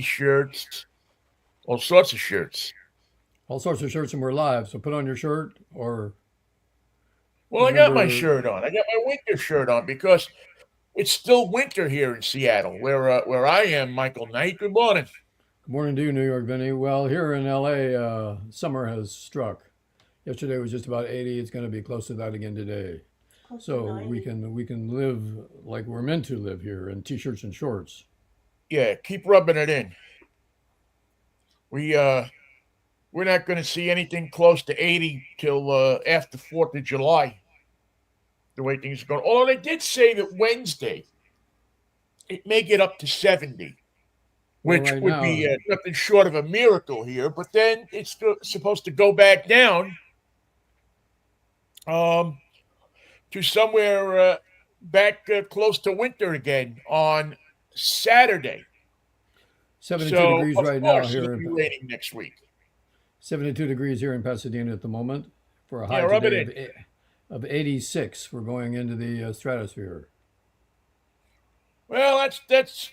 T-shirts, all sorts of shirts. All sorts of shirts, and we're live. So put on your shirt or Well, I got my remember. shirt on. I got my winter shirt on because it's still winter here in Seattle, where I am. Michael Knight. Good morning. Good morning to you, New York, Vinnie. Well, here in LA, summer has struck. Yesterday was just about 80. It's going to be close to that again today. So we can live like we're meant to live here in t-shirts and shorts. Yeah, keep rubbing it in. We we're not going to see anything close to 80 till after 4th of July. The way things are going. Although they did say that Wednesday it may get up to 70, Well, which right would be now, nothing short of a miracle here. But then it's supposed to go back down um, to somewhere back close to winter again on Saturday. 72 So, degrees of right now course, here it'll in be raining next week. 72 degrees here in Pasadena at the moment for a Yeah, high rub it today in. of 86. We're going into the stratosphere. Well, that's that's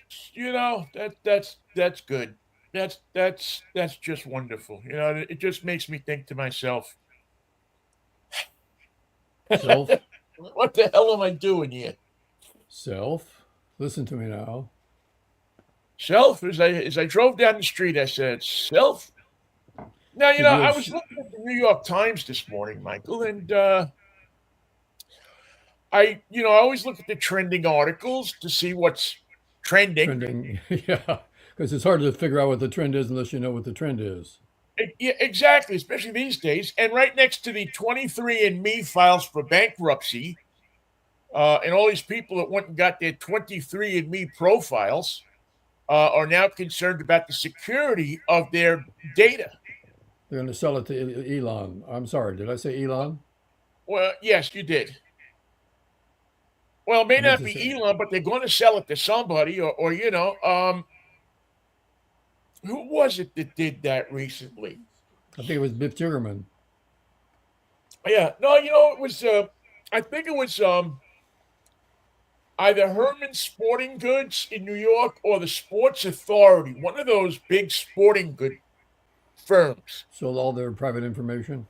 good. That's just wonderful. It just makes me think to myself, Self, what the hell am I doing here? self. Listen to me now. Self, as I drove down the street, I said, self. Now, Did you I have was looking at the New York Times this morning, Michael, and I always look at the trending articles to see what's trending. trending? Yeah, because it's hard to figure out what the trend is unless you know what the trend is. Yeah, exactly, especially these days. And right next to the 23andMe files for bankruptcy, and all these people that went and got their 23andMe profiles are now concerned about the security of their data. They're going to sell it to Elon. I'm sorry, did I say Elon? Well, yes, you did. Well, it I may meant not to say. be Elon, but they're going to sell it to somebody, or who was it that did that recently? I think it was Biff Jiggerman. Yeah, no, it was. I think it was either Herman Sporting Goods in New York or the Sports Authority, one of those big sporting good firms. Sold all their private information.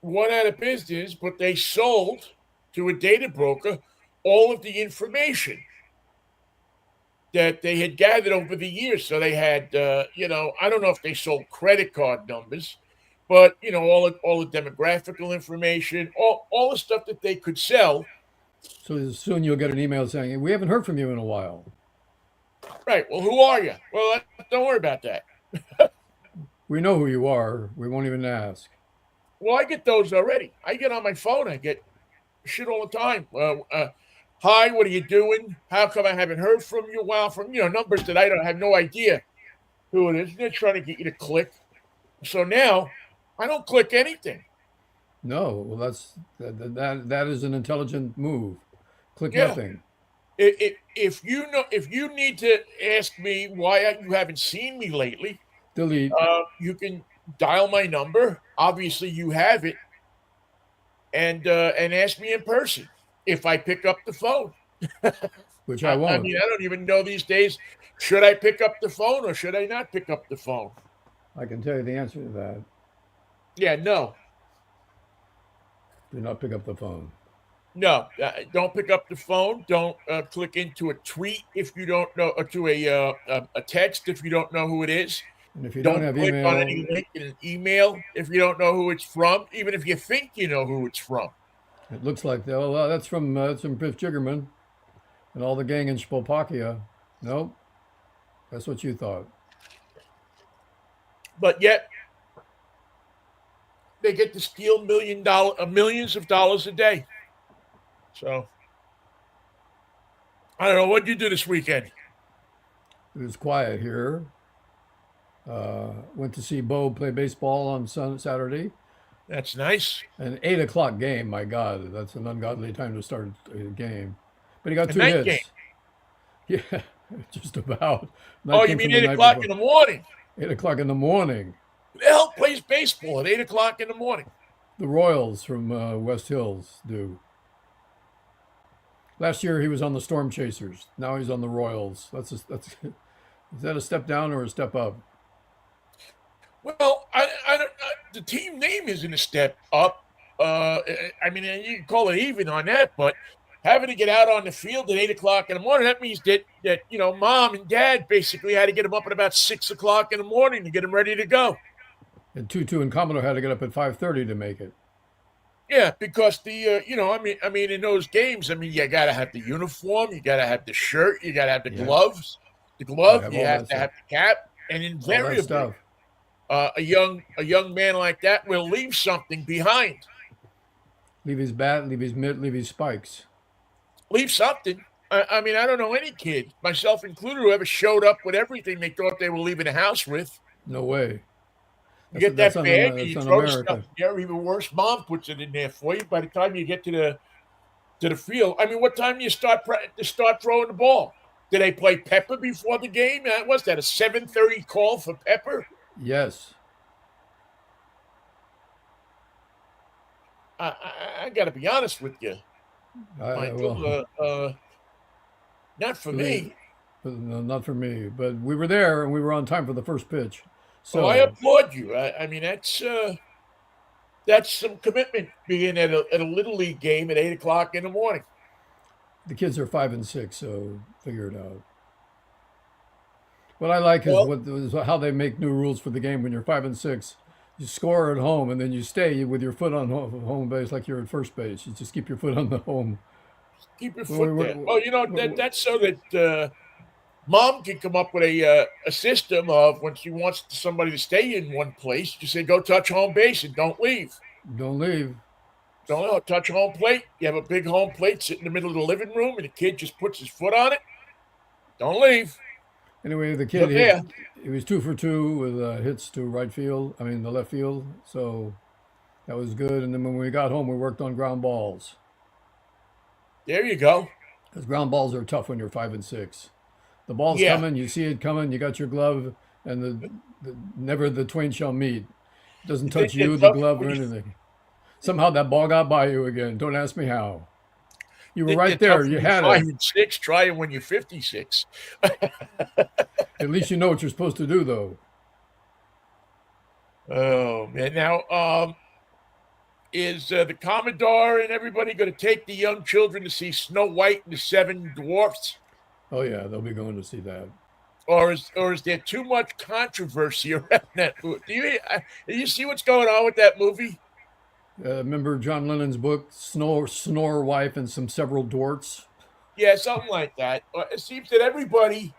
Went out of business, but they sold to a data broker all of the information that they had gathered over the years. So they had, I don't know if they sold credit card numbers, but all the demographical information, all the stuff that they could sell. So soon you'll get an email saying, "We haven't heard from you in a while. Right. Well, who are you? Well, don't worry about that. We know who you are. We won't even ask." Well, I get those already. I get on my phone. I get shit all the time. Hi, what are you doing? How come I haven't heard from you? Well, from numbers that I don't have no idea who it is. They're trying to get you to click. So now I don't click anything. No, well, that is an intelligent move. Click Yeah. nothing. If you need to ask me why you haven't seen me lately, Delete, you can dial my number. Obviously, you have it, and ask me in person if I pick up the phone. which I I won't. mean, I don't even know these days. Should I pick up the phone or should I not pick up the phone? I can tell you the answer to that. Yeah, no, Do not pick up the phone. no. Don't pick up the phone. Don't click into a tweet if you don't know, or to a text if you don't know who it is. And if you don't Don't have click on email, any link in an email if you don't know who it's from, even if you think you know who it's from. it looks like that's from Biff Jiggerman and all the gang in Spopakia. Nope, that's what you thought. But yet they get to steal millions of dollars a day. So I don't know what you do this weekend. It was quiet here. Went to see Bo play baseball on Saturday. That's nice. An 8 o'clock game. My God, that's an ungodly time to start a game. But he got A two night game. hits. Yeah, just about. Oh, Night you came mean from the 8 night o'clock before. in the morning? 8 o'clock in the morning. Who the hell plays baseball at 8 o'clock in the morning? The Royals from West Hills do. Last year he was on the Storm Chasers. Now he's on the Royals. That's Is that a step down or a step up? Well, the team name isn't a step up. I mean, you can call it even on that, but having to get out on the field at 8 o'clock in the morning, that means that mom and dad basically had to get them up at about 6 o'clock in the morning to get them ready to go. And Tutu and Commodore had to get up at 5:30 to make it. Yeah, because I mean, in those games, I mean, you got to have the uniform, you got to have the shirt, you got to have the Yeah, gloves, the gotta glove, have you all have that to stuff. have the cap, and All that invariably, stuff. a young man like that will leave something behind. Leave his bat, leave his mitt, leave his spikes. Leave something. I mean, I don't know any kid, myself included, who ever showed up with everything they thought they were leaving the house with. No way. You get That's that on bag and that's you on throw the stuff America. in there. Even worse, mom puts it in there for you. By the time you get to the field, I mean, what time do you start throwing the ball? Do they play Pepper before the game? What's that? A 7:30 call for Pepper? Yes. I got to be honest with you, Michael. Well, Not for it was, me. no, not for me. But we were there and we were on time for the first pitch. Oh, I So applaud you. I mean, that's some commitment being at a little league game at 8 o'clock in the morning. the kids are 5 and 6, so figure it out. What I like is Well, what is how they make new rules for the game when you're 5 and 6. You score at home and then you stay with your foot on home base like you're at first base. You just keep your foot on the home. keep your When we foot there. Well, were- that's so that mom can come up with a system of when she wants somebody to stay in one place, just say go touch home base and don't leave. don't leave. Don't touch home plate. You have a big home plate sit in the middle of the living room, and the kid just puts his foot on it. Don't leave. Anyway, the kid You're hit. there. He was 2 for 2 with hits to right field. I mean, the left field. So that was good. And then when we got home, we worked on ground balls There you go. because ground balls are tough when you're 5 and 6. The ball's Yeah, coming. You see it coming. You got your glove, and never the twain shall meet. It doesn't you think touch they're you, the tough glove, when or you anything. Somehow that ball got by you again. Don't ask me how. You were think they're right there. tough You when you're had five it. and six. Try it when you're 56. At least you know what you're supposed to do, though. Oh man! Now, is the Commodore and everybody going to take the young children to see Snow White and the Seven Dwarfs, Oh yeah, they'll be going to see that. or is there too much controversy around that movie? Do you see what's going on with that movie? Remember John Lennon's book, Snore Wife and Some Several Dwarts? Yeah, something like that. It seems that everybody,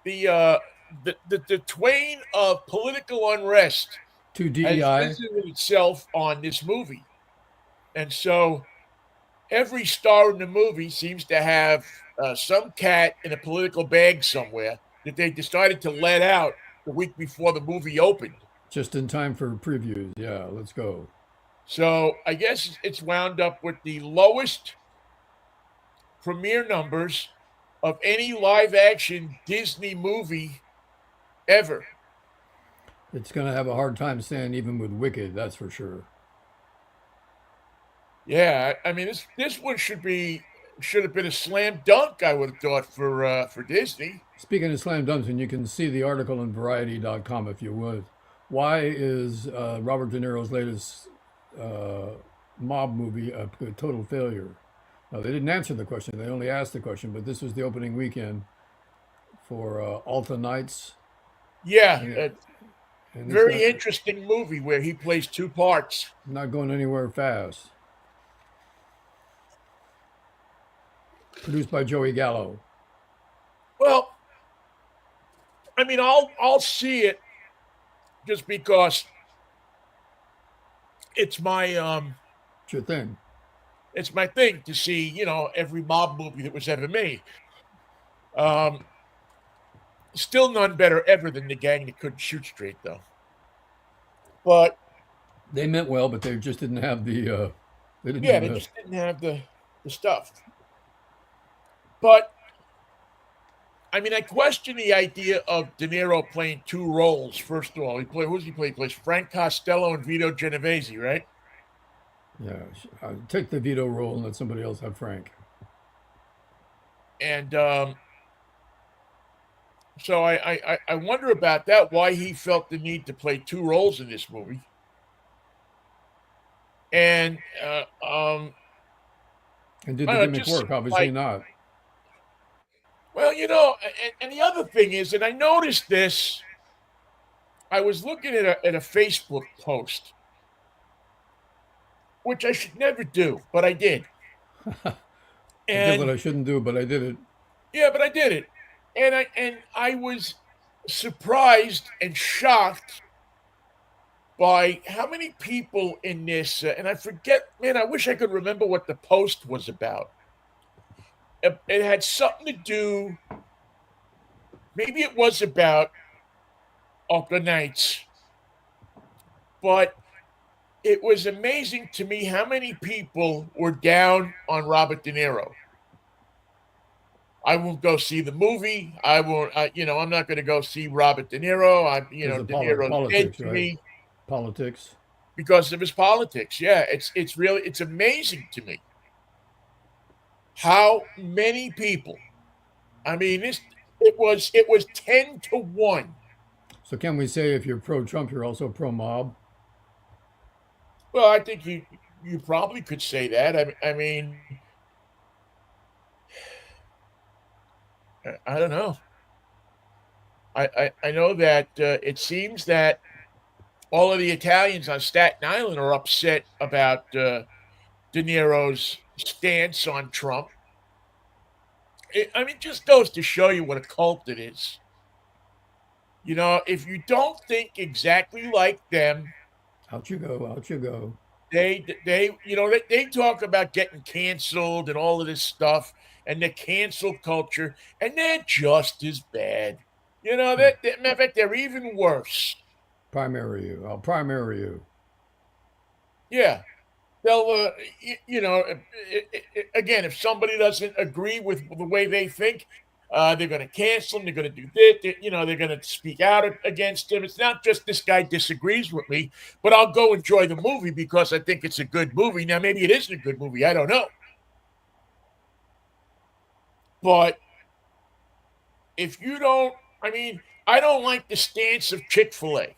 the uh, the twain of political unrest, Two has DEI. visited itself on this movie, and so every star in the movie seems to have some cat in a political bag somewhere that they decided to let out the week before the movie opened. Just in time for previews. Yeah, let's go. So I guess it's wound up with the lowest premiere numbers of any live action Disney movie ever. It's going to have a hard time staying even with Wicked, that's for sure. Yeah, I mean this one should have been a slam dunk. I would have thought for Disney. Speaking of slam dunks, and you can see the article on Variety.com if you would. Why is Robert De Niro's latest uh, mob movie a total failure? Now, they didn't answer the question, they only asked the question, but this was the opening weekend for Alta Nights. Yeah, And, a and it's very interesting movie where he plays two parts. not going anywhere fast. Produced by Joey Gallo. Well, I mean, I'll see it just because it's my It's your thing. it's my thing to see every mob movie that was ever made. Um, Still none better ever than the gang that couldn't shoot straight though. But They meant well, but they just didn't have they didn't yeah, have they the just didn't have the stuff. But I mean, I question the idea of De Niro playing two roles. First of all, who's he play? He plays Frank Costello and Vito Genovese, right? yeah. Take the veto role and let somebody else have Frank. And So I wonder about that. Why he felt the need to play two roles in this movie, and And did I the don't know, it gimmick just work? seemed Obviously like, not. well, and the other thing is, and I noticed this. I was looking at a Facebook post, which I should never do, but I did, I did what and I shouldn't do, but I did it. yeah, but I did it, and I was surprised and shocked by how many people in this, and I forget, man, I wish I could remember what the post was about. It had something to do, maybe it was about Upper Nights, but it was amazing to me how many people were down on Robert De Niro. I won't go see the movie. I won't, I'm not going to go see Robert De Niro. Because of De Niro's dead politics, to right? me Politics. because of his politics. Yeah, it's amazing to me how many people. I mean, it was 10-1. So can we say if you're pro-Trump, you're also pro-mob? Well, I think you probably could say that. I mean, I don't know. I know that it seems that all of the Italians on Staten Island are upset about De Niro's stance on Trump. I mean, just goes to show you what a cult it is. If you don't think exactly like them, Out you go, out you go. they talk about getting canceled and all of this stuff and the cancel culture, and they're just as bad. Yeah. Matter of fact, they're even worse. Primary you. I'll primary you. Yeah, they'll, again, if somebody doesn't agree with the way they think, they're going to cancel them. They're going to do this. They're going to speak out against him. It's not just this guy disagrees with me, but I'll go enjoy the movie because I think it's a good movie. Now, maybe it isn't a good movie. I don't know. But if you don't, I mean, I don't like the stance of Chick-fil-A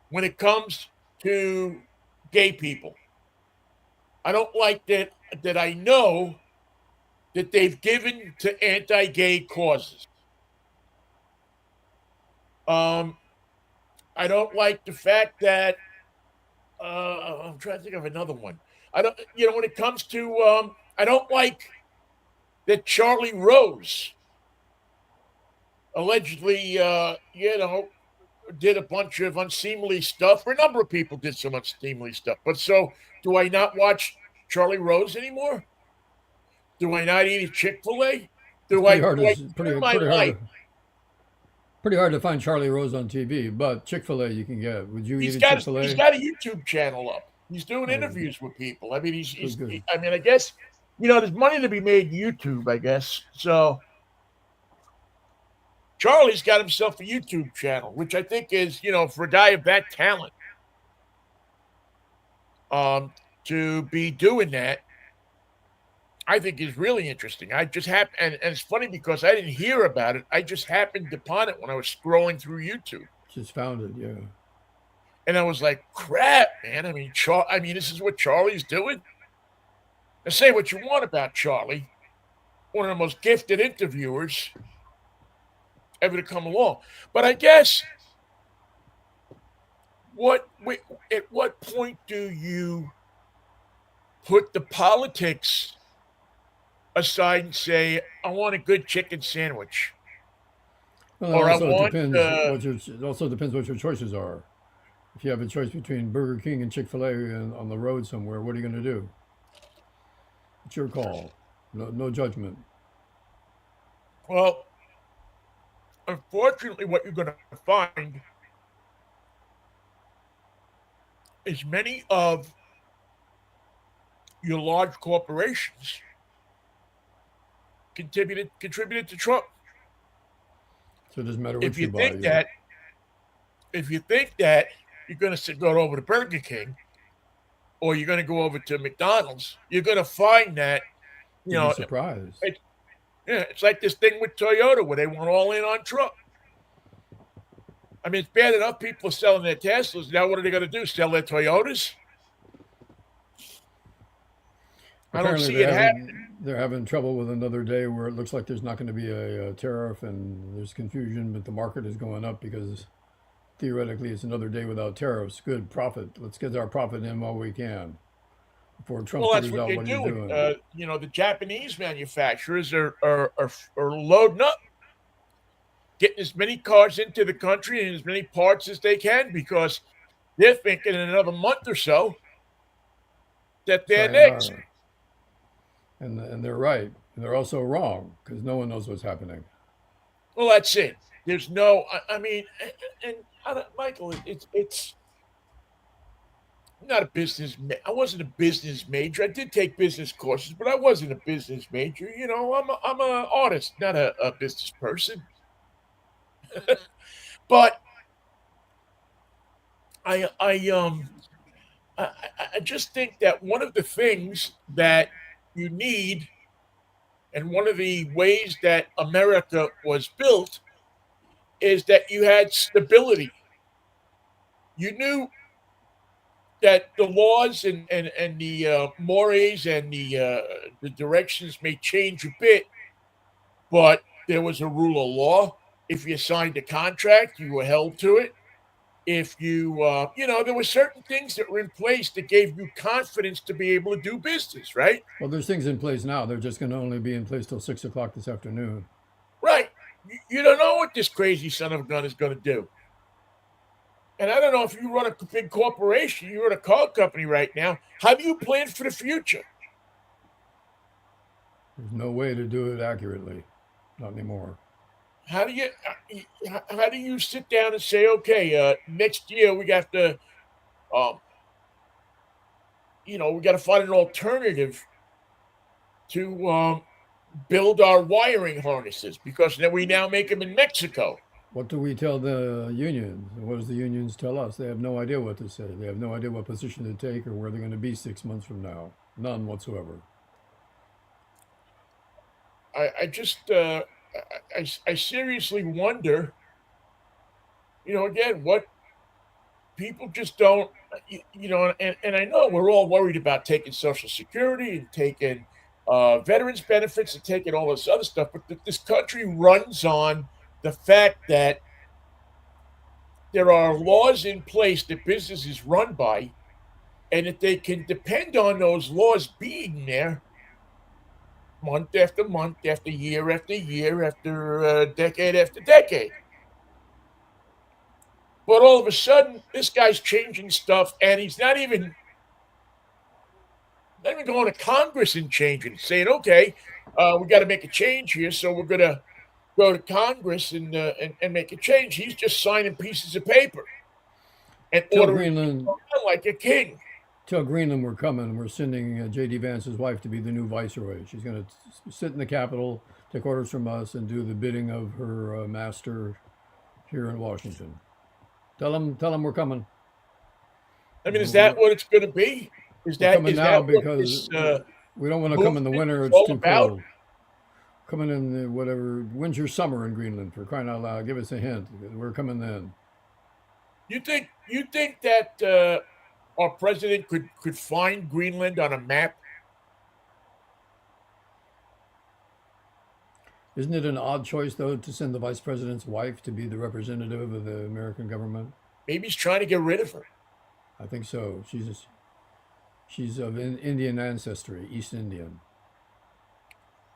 when it comes to gay people. I don't like that I know that they've given to anti-gay causes. Um, I don't like the fact that I'm trying to think of another one. I don't, when it comes to, I don't like that Charlie Rose allegedly, did a bunch of unseemly stuff. Or a number of people did some unseemly stuff. But so, do I not watch Charlie Rose anymore? Do I not eat Chick-fil-A? It's Do pretty I hard do to I turn my life? pretty hard to find Charlie Rose on TV, but Chick-fil-A you can get. Would you eat He's a got he's Chick-fil-A? got a YouTube channel up. He's doing Oh, interviews with people. I mean, good, good. I mean, I guess there's money to be made in YouTube. I guess so. Charlie's got himself a YouTube channel, which I think is for a guy of that talent, um, to be doing that. I think is really interesting. I just happened, and it's funny because I didn't hear about it. I just happened upon it when I was scrolling through YouTube, Just found it, yeah. and I was like, "Crap, man! I mean, this is what Charlie's doing." And say what you want about Charlie, one of the most gifted interviewers ever to come along. But I guess at what point do you put the politics aside and say, "I want a good chicken sandwich," Well, or "I want it also depends what your choices are. If you have a choice between Burger King and Chick-fil-A on the road somewhere, what are you going to do? It's your call. No, no judgment. well, unfortunately, what you're going to find is many of your large corporations contributed to Trump. So it doesn't matter If what you you buy. think that if you think that you're going to go over to Burger King or you're going to go over to McDonald's, you're going to find that you You'd be know surprised. it, Yeah, it's like this thing with Toyota where they want all in on Trump. I mean, it's bad enough people are selling their Teslas. Now, what are they going to do? Sell their Toyotas? I don't Apparently, see it happening. they're having trouble with another day where it looks like there's not going to be a tariff, and there's confusion, but the market is going up because theoretically it's another day without tariffs. Good profit. Let's get our profit in while we can before Trump Well, that's figures what out they're what he's doing. doing. The Japanese manufacturers are loading up, getting as many cars into the country and as many parts as they can because they're thinking in another month or so that they're They next. are, and they're right. And they're also wrong because no one knows what's happening. Well, that's it. There's no. I mean, and I don't, Michael, it's I'm not a business. I wasn't a business major. I did take business courses, but I wasn't a business major. I'm a artist, not a business person. But I I um I just think that one of the things that you need, and one of the ways that America was built, is that you had stability. You knew that the laws and the mores and the directions may change a bit, but there was a rule of law. If you signed a contract, you were held to it. If there were certain things that were in place that gave you confidence to be able to do business, right? Well, there's things in place now. They're just going to only be in place till 6 o'clock this afternoon. Right. You don't know what this crazy son of a gun is going to do. And I don't know if you run a big corporation, you run a car company right now. How do you plan for the future? There's no way to do it accurately, not anymore. How do you sit down and say, okay, next year we got to um, we got to find an alternative to build our wiring harnesses because then we now make them in Mexico. What do we tell the unions? What does the unions tell us? They have no idea what to say. They have no idea what position to take or where they're going to be 6 months from now. None whatsoever. I just I seriously wonder, again, what people just don't, and I know we're all worried about taking Social Security and taking veterans benefits and taking all this other stuff, but this country runs on the fact that there are laws in place that businesses run by, and that they can depend on those laws being there month after month, after year, after decade after decade. But all of a sudden, this guy's changing stuff, and he's not even going to Congress and changing, saying, "Okay, we got to make a change here, so we're going to go to Congress and make a change." He's just signing pieces of paper and Tell ordering things Greenland, around like a king. tell Greenland we're coming. We're sending J.D. Vance's wife to be the new viceroy. She's going to sit in the Capitol, take orders from us, and do the bidding of her master here in Washington. Tell them we're coming. I mean, is We're, that what it's going to be? Is we're that coming is now that what because this we don't want to come in the movement winter. is It's all too about? cold. Coming in the whatever winter summer in Greenland, for crying out loud. Give us a hint. We're coming then. You think that our president could find Greenland on a map? Isn't it an odd choice though to send the vice president's wife to be the representative of the American government? Maybe he's trying to get rid of her. I think so. She's of Indian ancestry, East Indian.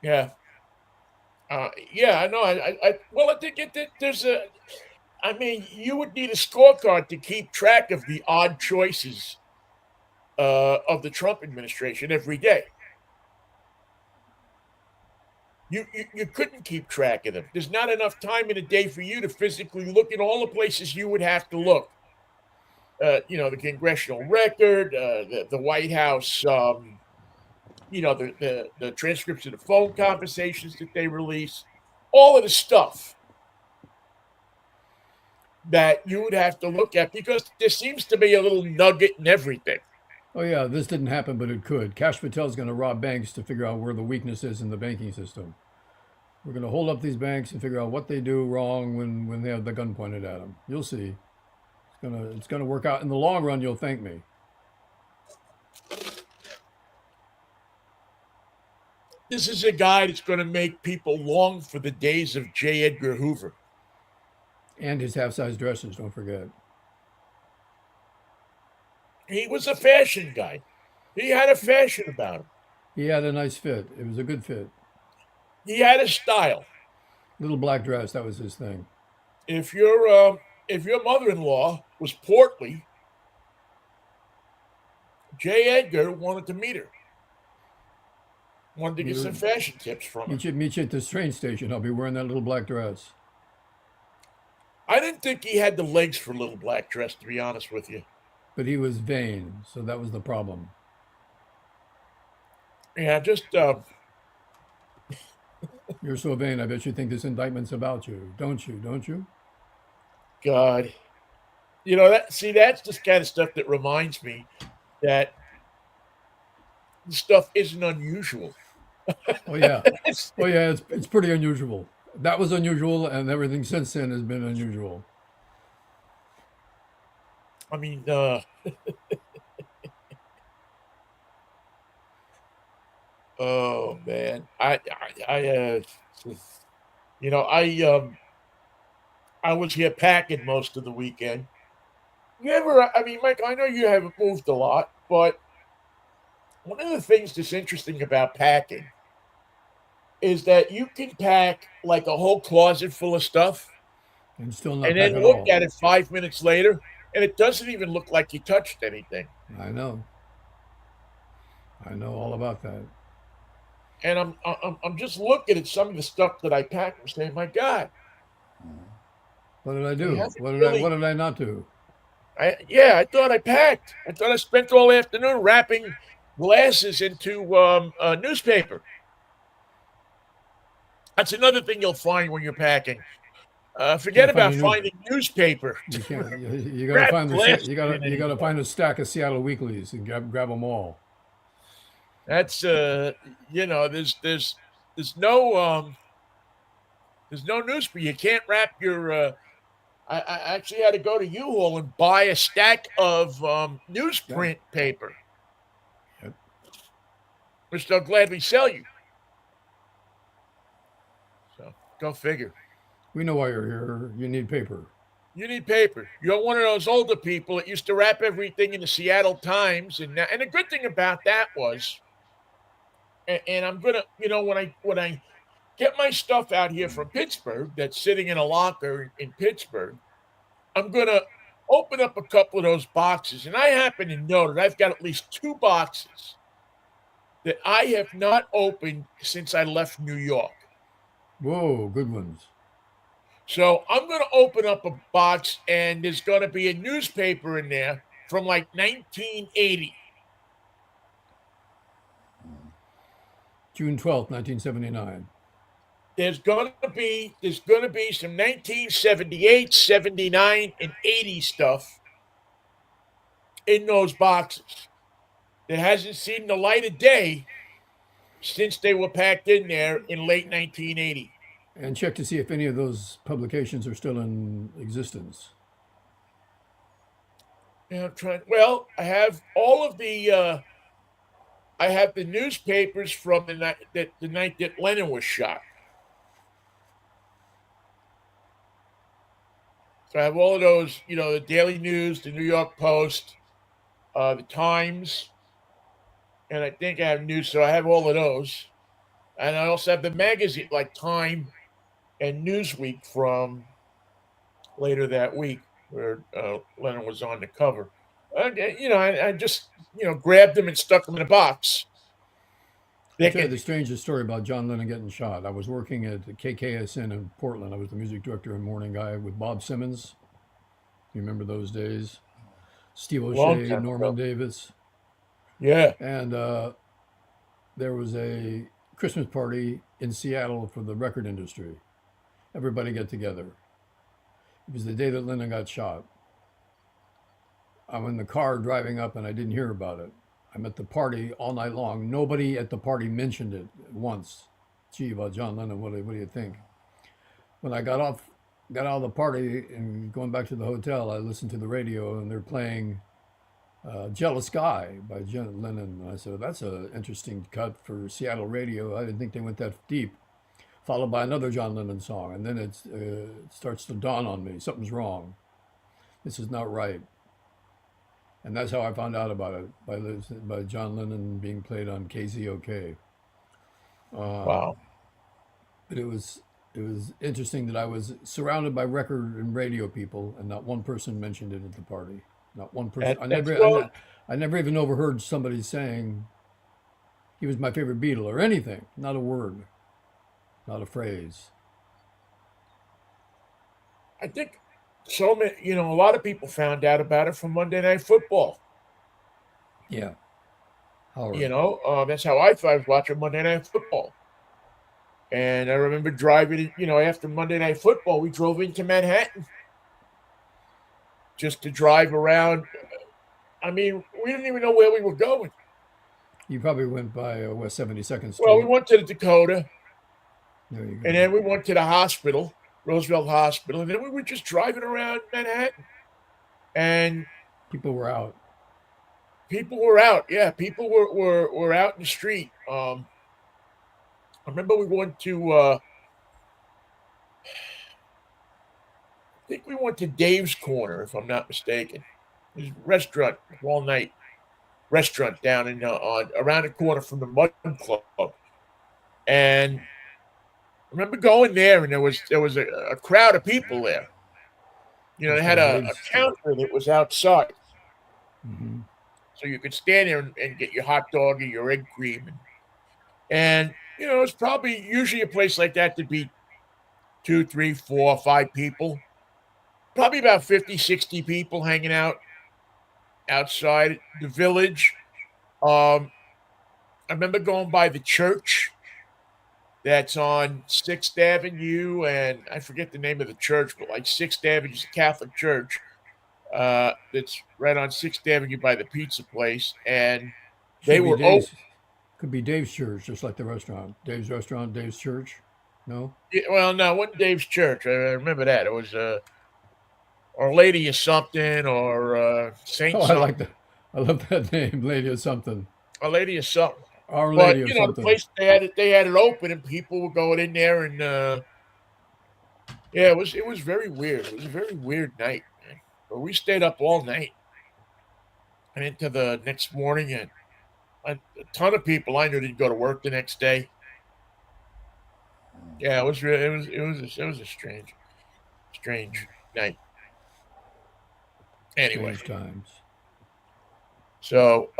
Yeah, yeah. I know. Well, I think there's a. I mean, you would need a scorecard to keep track of the odd choices of the Trump administration every day. You couldn't keep track of them. There's not enough time in a day for you to physically look at all the places you would have to look. The congressional record, the White House, the transcripts of the phone conversations that they release, all of the stuff that you would have to look at because there seems to be a little nugget in everything. Oh yeah, this didn't happen, but it could. Cash Patel's going to rob banks to figure out where the weakness is in the banking system. We're going to hold up these banks and figure out what they do wrong when they have the gun pointed at them. You'll see. It's gonna work out in the long run. You'll thank me. This is a guy that's going to make people long for the days of J. Edgar Hoover. And his half-size dresses. Don't forget. He was a fashion guy. He had a fashion about him. He had a nice fit. It was a good fit. He had a style. Little black dress. That was his thing. If your mother-in-law was portly, J. Edgar wanted to meet her. Wanted to get some fashion tips from her. Meet you at this train station. I'll be wearing that little black dress. I didn't think he had the legs for a little black dress, to be honest with you. But he was vain, so that was the problem. Yeah, just You're so vain. I bet you think this indictment's about you, don't you? Don't you? God. You know that. See, that's the kind of stuff that reminds me that this stuff isn't unusual. Oh yeah. Oh yeah. It's pretty unusual. That was unusual, and everything since then has been unusual. I mean, oh man, you know, I was here packing most of the weekend. You ever? I mean, Mike, I know you haven't moved a lot, but one of the things that's interesting about packing is that you can pack like a whole closet full of stuff And still not and pack then at look all. at it 5 minutes later, and it doesn't even look like you touched anything. I know. I know all about that. And I'm just looking at some of the stuff that I packed and saying, my God, What did I I do? haven't really. What did I not do? I thought I packed. I thought I spent all afternoon wrapping glasses into a newspaper. That's another thing you'll find when you're packing. Forget Can't find about a new. finding newspaper. You can't. You got to Wrap find glasses You in got to anymore. find a stack of Seattle weeklies and grab them all. That's you know, there's no newspaper. You can't wrap your. I actually had to go to U-Haul and buy a stack of Yeah. newsprint paper, Yep. which they'll gladly sell you. So go figure. We know why you're here. You need paper. You need paper. You're one of those older people that used to wrap everything in the Seattle Times, and the good thing about that was, and I'm gonna, when I get my stuff out here from Pittsburgh that's sitting in a locker in Pittsburgh, I'm gonna open up a couple of those boxes, and I happen to know that I've got at least two boxes that I have not opened since I left New York. Whoa, good ones. So I'm going to open up a box, and there's going to be a newspaper in there from like 1980. June 12th, 1979. There's going to be some 1978, 79, and 80 stuff in those boxes that hasn't seen the light of day since they were packed in there in late 1980. And check to see if any of those publications are still in existence. Yeah, I'm trying. Well, I have all of the. I have the newspapers from the night that Lennon was shot. So I have all of those. The Daily News, the New York Post, the Times, and I think I have news. So I have all of those, and I also have the magazine like Time and Newsweek from later that week, where Lennon was on the cover. I just grabbed them and stuck them in a box. I'll They tell you can, the strangest story about John Lennon getting shot. I was working at KKSN in Portland. I was the music director and morning guy with Bob Simmons. You remember those days? Steve long O'Shea, time Norman ago. Davis. Yeah. And there was a Christmas party in Seattle for the record industry. Everybody got together. It was the day that Lennon got shot. I'm in the car driving up and I didn't hear about it. I'm at the party all night long. Nobody at the party mentioned it once. Gee, about John Lennon, what do you think? When I got out of the party and going back to the hotel, I listened to the radio and they're playing "Jealous Guy" by John Lennon. And I said, "That's an interesting cut for Seattle radio. I didn't think they went that deep." Followed by another John Lennon song, and then it starts to dawn on me: something's wrong. This is not right. And that's how I found out about it by John Lennon being played on KZOK. Wow. But it was interesting that I was surrounded by record and radio people, and not one person mentioned it at the party. Not one person. That's well, I never even overheard somebody saying he was my favorite Beatle or anything. Not a word, not a phrase. I think so many, a lot of people found out about it from Monday Night Football. Yeah, Howard. That's how I thought I was watching Monday Night Football. And I remember driving, after Monday Night Football, we drove into Manhattan just to drive around. I mean, we didn't even know where we were going. You probably went by West 72nd Well, we Street. went to the Dakota, There you and go. then we went to the hospital, Roosevelt Hospital, and then we were just driving around Manhattan. And People were out. people were out. Yeah, people were out in the street. I remember we went to, I think we went to Dave's Corner, if I'm not mistaken. His restaurant, all night restaurant down in on around the corner from the Mud Club. And I remember going there, and there was a crowd of people there. They That's had called a Dave's. counter that was outside, Hmm. so you could stand there and get your hot dog or your egg cream, and it's probably usually a place like that to be two, three, four, five people, probably about 50, 60 people hanging out outside the village. Um, I remember going by the church that's on 6th Avenue, and I forget the name of the church, but like 6th Avenue is a Catholic church. That's right on 6th Avenue by the pizza place, and they Should be were open. Dave's. Could be Dave's Church, just like the restaurant. Dave's Restaurant, Dave's Church. No? Yeah, well, no, it wasn't Dave's church. I remember that. It was Our Lady of something or Oh, Saint I like something, that. I love that name, Lady of something. Our Lady of something. Our But Lady of the something. place they had it open, and people were going in there, and yeah, it was very weird. It was a very weird night, man. But we stayed up all night and into the next morning, and a ton of people I knew didn't go to work the next day. Yeah, it was really it was a strange night. Anyway, Strange times. so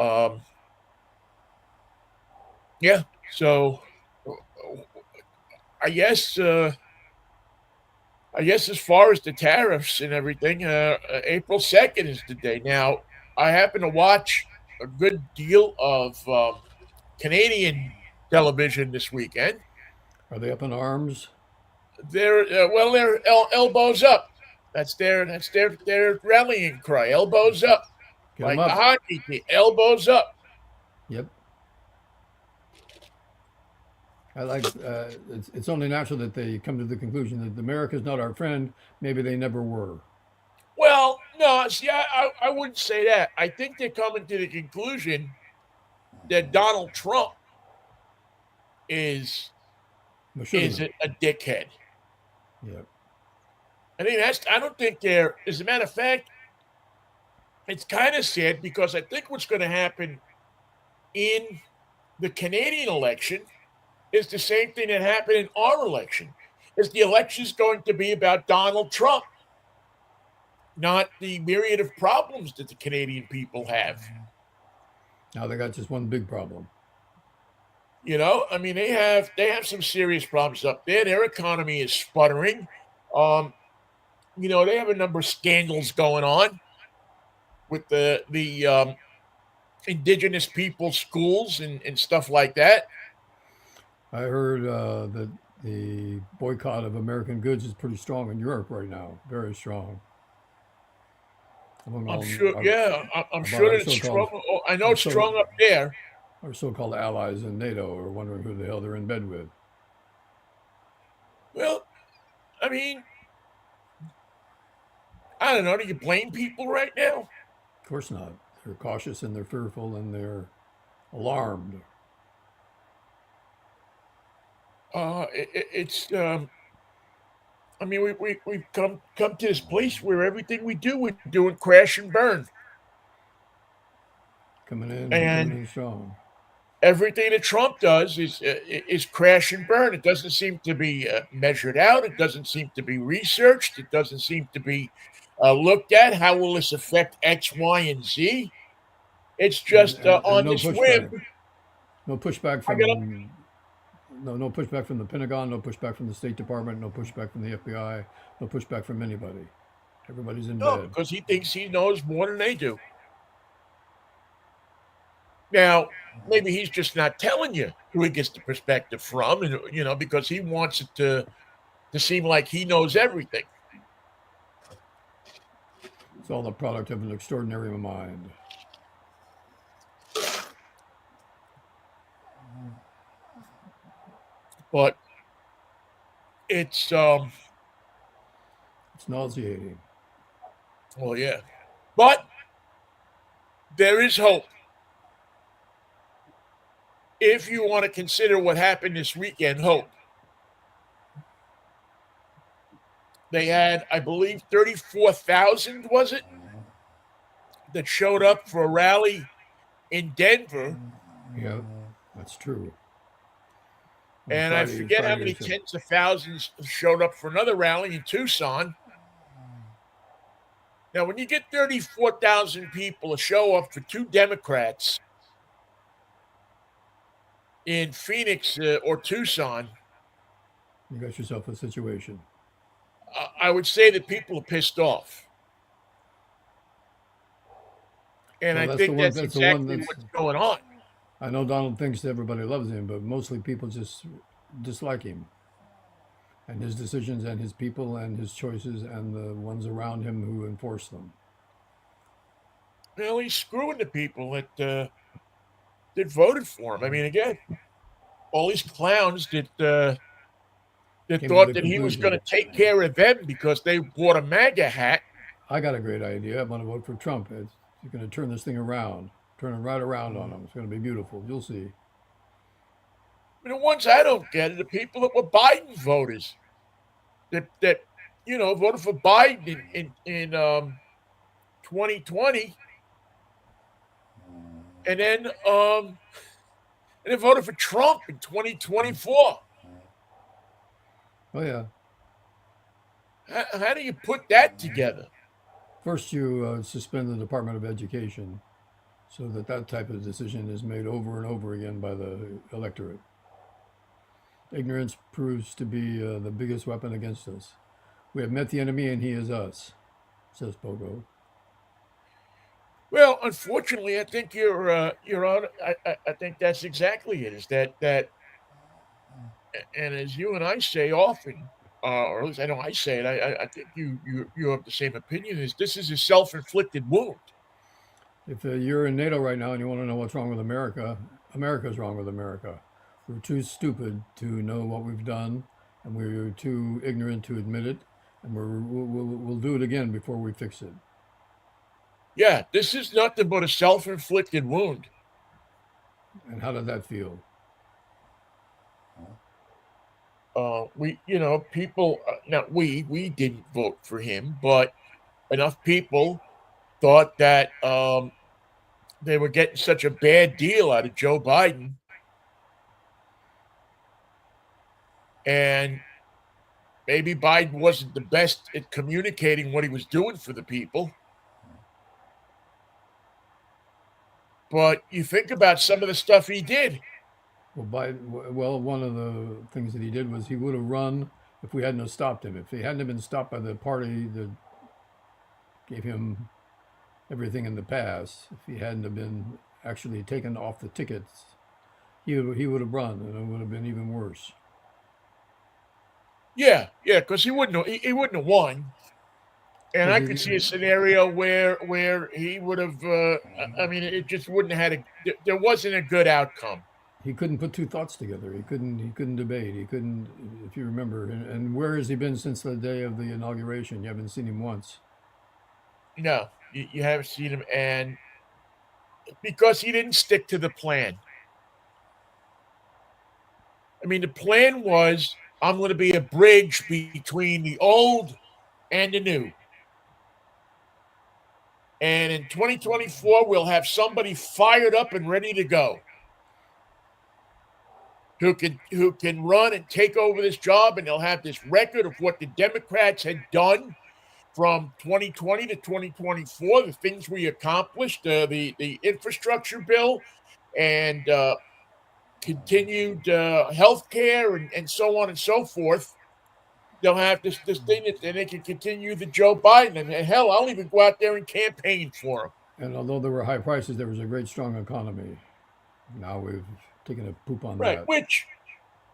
yeah, so uh, I guess as far as the tariffs and everything, April 2nd is the day. Now, I happen to watch a good deal of Canadian television this weekend. Are they up in arms? They're elbows up. That's their rallying cry. Elbows up, Get them like the up. hockey team. Elbows up. Yep. I like. It's only natural that they come to the conclusion that America's not our friend. Maybe they never were. Well, no, see, I wouldn't say that. I think they're coming to the conclusion that Donald Trump is Well, should have is been. a dickhead. Yep. I mean, I don't think they're. As a matter of fact, it's kind of sad because I think what's going to happen in the Canadian election is the same thing that happened in our election. Is the election is going to be about Donald Trump, not the myriad of problems that the Canadian people have. Now they got just one big problem. I mean, they have some serious problems up there. Their economy is sputtering. Um, they have a number of scandals going on with the indigenous people schools and stuff like that. I heard that the boycott of American goods is pretty strong in Europe right now. Very strong among I'm all sure, yeah, I'm about sure that it's strong. Oh, I know our it's so strong up there. our so-called allies in NATO are wondering who the hell they're in bed with. Well, I mean, I don't know. Do you blame people right now? Of course not. They're cautious and they're fearful and they're alarmed. It's. I mean, we've come to this place where everything we do, we're doing crash and burn, Coming and in strong. everything that Trump does is crash and burn. It doesn't seem to be measured out. It doesn't seem to be researched. It doesn't seem to be looked at. How will this affect X, Y, and Z? It's just And on no this whim. pushback. No pushback I got to from no pushback from the Pentagon, no pushback from the State Department, no pushback from the FBI, no pushback from anybody. Everybody's in no bed. because he thinks he knows more than they do. Now, maybe he's just not telling you who he gets the perspective from, and because he wants it to seem like he knows everything. It's all the product of an extraordinary mind. But it's It's nauseating. well, yeah. But there is hope. If you want to consider what happened this weekend, hope. They had, I believe, 34,000, was it, that showed up for a rally in Denver. Yeah, that's true. On And I Friday, forget how many Friday, so tens of thousands showed up for another rally in Tucson. Now, when you get 34,000 people to show up for two Democrats in Phoenix or Tucson, you got yourself a situation. I would say that people are pissed off. And Well, I that's the think one. that's That's the one. exactly That's. what's going on. I know Donald thinks everybody loves him, but mostly people just dislike him and his decisions and his people and his choices and the ones around him who enforce them. Well, he's screwing the people that voted for him. I mean, again, all these clowns that Came to thought the that he was going conclusion, to take care of them because they bought a MAGA hat. I got a great idea. I'm going to vote for Trump. You're going to turn this thing around, turn it right around on him. It's going to be beautiful. You'll see. I mean, the ones I don't get are the people that were Biden voters that voted for Biden in 2020, and then voted for Trump in 2024. Oh yeah. How do you put that together? First, you suspend the Department of Education, so that type of decision is made over and over again by the electorate. Ignorance proves to be the biggest weapon against us. We have met the enemy, and he is us, says Pogo. Well, unfortunately, I think you're on. I think that's exactly it. Is that and as you and I say often, or at least I know I say it. I think you have the same opinion. Is this is a self inflicted wound? If you're in NATO right now and you want to know what's wrong with America, America's wrong with America. We're too stupid to know what we've done, and we're too ignorant to admit it, and we'll do it again before we fix it. Yeah, this is nothing but a self inflicted wound. And how did that feel? People. Not we didn't vote for him, but enough people thought that they were getting such a bad deal out of Joe Biden, and maybe Biden wasn't the best at communicating what he was doing for the people. But you think about some of the stuff he did. Well, one of the things that he did was he would have run if we hadn't have stopped him. If he hadn't have been stopped by the party that gave him everything in the past, if he hadn't have been actually taken off the tickets, he would have run, and it would have been even worse. Yeah, because he wouldn't have won. And Because I could see a scenario where he would have. I mean, it just wouldn't have had a. There wasn't a good outcome. he couldn't put two thoughts together. He couldn't debate. He couldn't, if you remember. And where has he been since the day of the inauguration? You haven't seen him once. No, you haven't seen him, and because he didn't stick to the plan. I mean, the plan was I'm going to be a bridge between the old and the new. And in 2024, we'll have somebody fired up and ready to go who can run and take over this job, and they'll have this record of what the Democrats had done from 2020 to 2024, the things we accomplished, the infrastructure bill, and continued health care and so on and so forth. They'll have this thing that and they can continue the Joe Biden. And hell, I'll even go out there and campaign for him. And although there were high prices, there was a great strong economy. Now we've taken a poop on Right. that. Which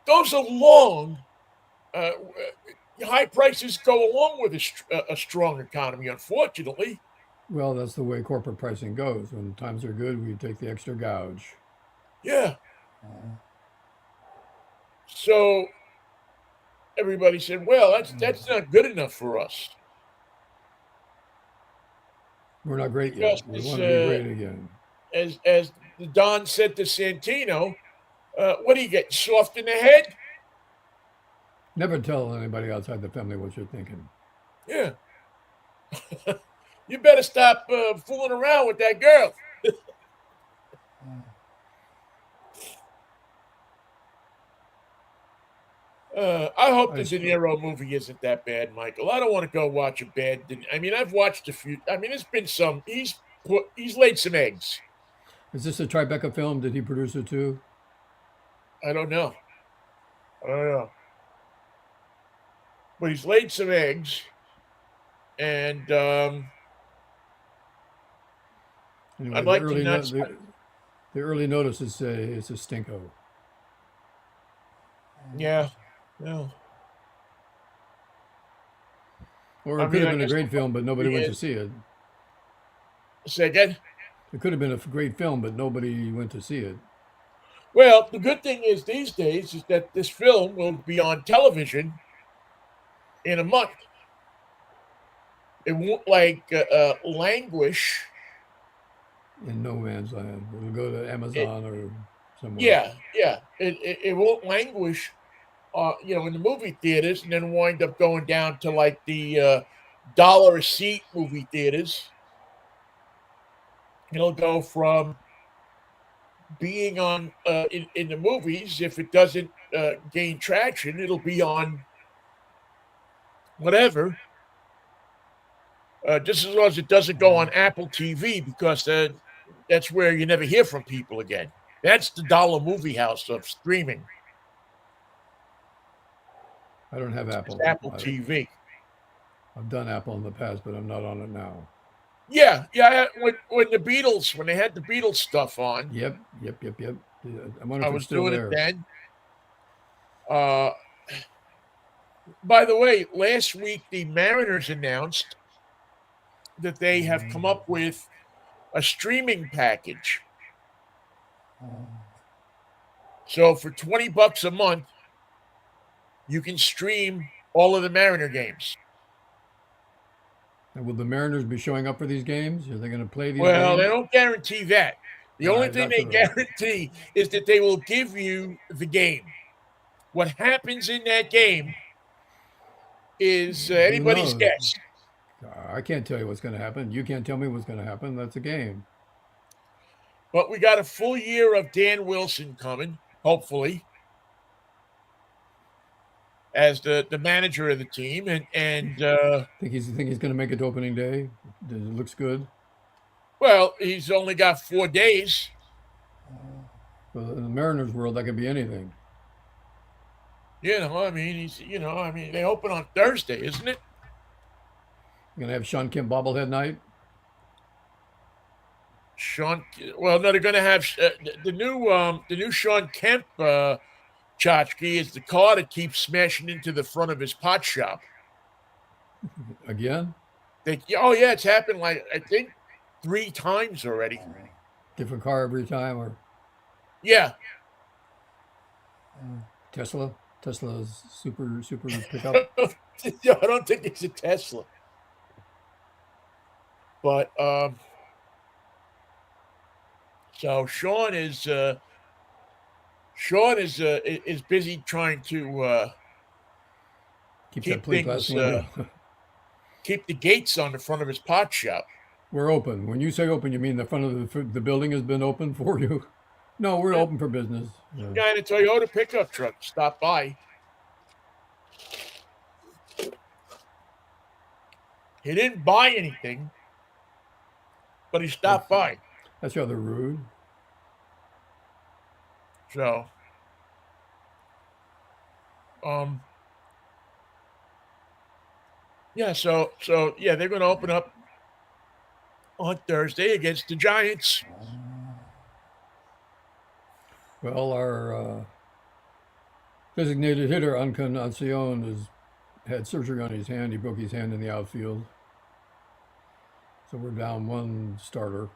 goes along, high prices go along with a strong economy, unfortunately. Well, that's the way corporate pricing goes. When times are good, we take the extra gouge. Yeah. So everybody said, well, that's not good enough for us. We're not great yet. Just We want to be great again. as the Don said to Santino, what are you getting, soft in the head? Never tell anybody outside the family what you're thinking. Yeah. You better stop fooling around with that girl. I hope I, the De Niro movie isn't that bad, Michael. I don't want to go watch a bad. I mean, I've watched a few. I mean, it's been some. He's laid some eggs. is this a Tribeca film? Did he produce it too? I don't know. I don't know. But he's laid some eggs, and Anyway, I'd like to not. the early notice is a stinko. Yeah. No. Or I it could mean, have I been a guess great film, but the nobody movie went to is. see it. Say again. It could have been a great film, but nobody went to see it. Well, the good thing is these days is that this film will be on television in a month. It won't like languish. In no man's land. It'll go to It, Amazon or somewhere. yeah. It won't languish, in the movie theaters, and then wind up going down to like the dollar a seat movie theaters. It'll go from being on in the movies. If it doesn't gain traction, it'll be on whatever. Just as long as it doesn't go on Apple TV, because that's where you never hear from people again. That's the dollar movie house of streaming. I don't have It's Apple. Apple TV. I've done Apple in the past, but I'm not on it now. Yeah. When they had the Beatles stuff on, Yep. Yeah, I wonder I if it's was still doing it there. then. Uh, by the way, last week the Mariners announced that they have come up with a streaming package. So for $20 a month, you can stream all of the Mariner games. And will the Mariners be showing up for these games? Are they going to play these Well, they games? don't guarantee that. The only thing That's they all right. guarantee is that they will give you the game. What happens in that game is Who anybody's knows? guess. I can't tell you what's going to happen. You can't tell me what's going to happen. That's a game. But we got a full year of Dan Wilson coming, hopefully, as the manager of the team, and Think he's going to make it to opening day? It looks good. well, he's only got 4 days. Well, in the Mariners world, that could be anything. I mean, they open on Thursday, isn't it? You're going to have Sean Kemp bobblehead night. Sean, well, no, they're going to have the new Sean Kemp tchotchke is the car that keeps smashing into the front of his pot shop. Again? Oh yeah, it's happened like I think 3 times already. Different car every time, or Yeah, Tesla's super pickup. I don't think it's a Tesla, but so Sean is busy trying to Keep that keep plate glass things window. keep the gates on the front of his pot shop. We're open. When you say open, you mean the front of the building has been open for you? No, we're Yeah, open for business. Yeah. guy in a Toyota pickup truck stopped by. He didn't buy anything, but he That's stopped by. that's rather rude. So, um, yeah. So yeah, they're going to open up on Thursday against the Giants. Well, our designated hitter Encarnacion has had surgery on his hand. He broke his hand in the outfield, so we're down one starter.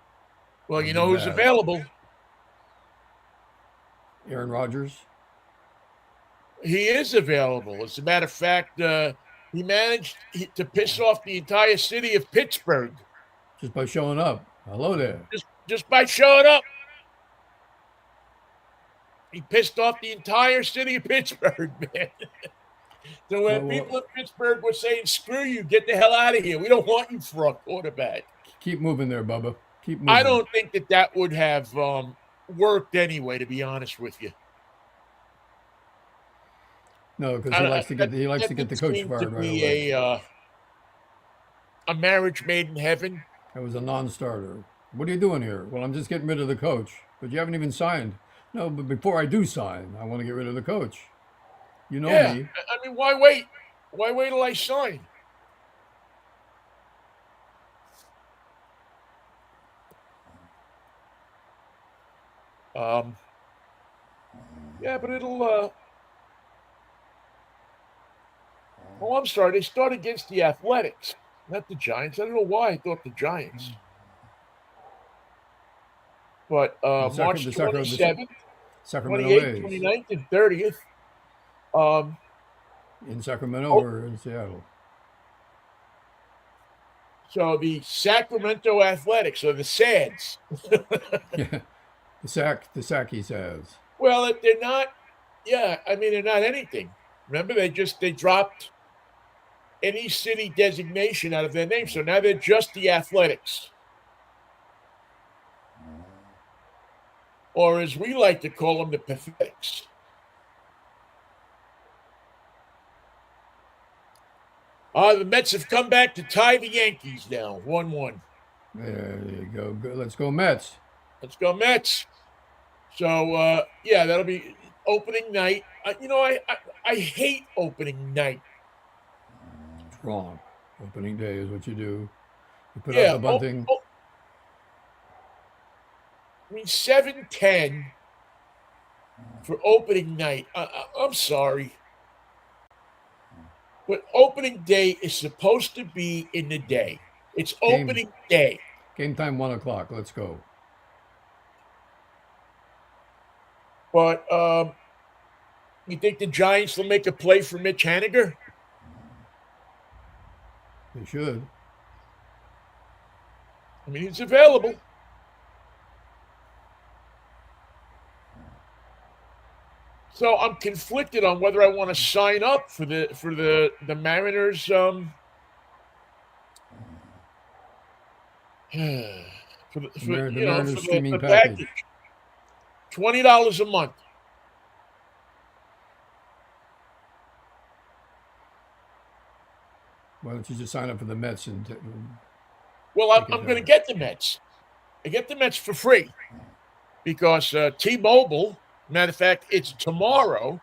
Well, That'll you be know who's bad. available. Aaron Rodgers, He is available. As a matter of fact, he managed to piss off the entire city of Pittsburgh just by showing up. Hello there. just by showing up. He pissed off the entire city of Pittsburgh, man. So when Well, people in Pittsburgh were saying, "Screw you, get the hell out of here. We don't want you for a quarterback," keep moving there, Bubba. Keep I moving. don't think that would have worked anyway. To be honest with you, No, because I, he likes that to get the didn't coach seem to fired right be away. a marriage made in heaven. That was a non-starter. What are you doing here? Well, I'm just getting rid of the coach. But you haven't even signed. No, but before I do sign, I want to get rid of the coach. You know Yeah, me. I mean, why wait? Why wait till I sign? Um, yeah, but it'll. Oh, I'm sorry. They start against the Athletics, not the Giants. I don't know why I thought the Giants. But The March the Sacramento, 27th, Sacramento 28th, A's 29th, and 30th. Um, in Sacramento oh, or in Seattle. so the Sacramento Athletics, or the SADS. Yeah, the sack he says. Well, if they're not, yeah, I mean, they're not anything. Remember, they dropped any city designation out of their name. So now they're just the Athletics. Or as we like to call them, the Pathetics. The Mets have come back to tie the Yankees now, 1-1. There you go. Let's go Mets. Let's go, Mets. So, yeah, that'll be opening night. I hate opening night. It's wrong. Opening day is what you do. You put out Yeah, the bunting. I mean, 7:10 for opening night. I'm sorry. But opening day is supposed to be in the day. It's Game opening day. game time 1 o'clock. Let's go. But you think the Giants will make a play for Mitch Haniger? They should. I mean, it's available. So I'm conflicted on whether I want to sign up for the Mariners The Mariners for streaming the package. package. $20 a month. Why don't you just sign up for the Mets and Well, I'm going to get the Mets. I get the Mets for free because T-Mobile, matter of fact, it's tomorrow.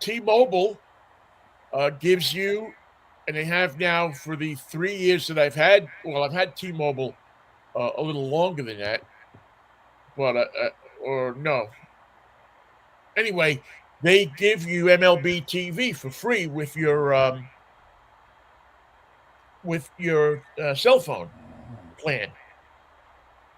T-Mobile gives you, and they have now for the 3 years that I've had. Well, I've had T-Mobile a little longer than that, but or no. Anyway, they give you MLB TV for free with your cell phone plan.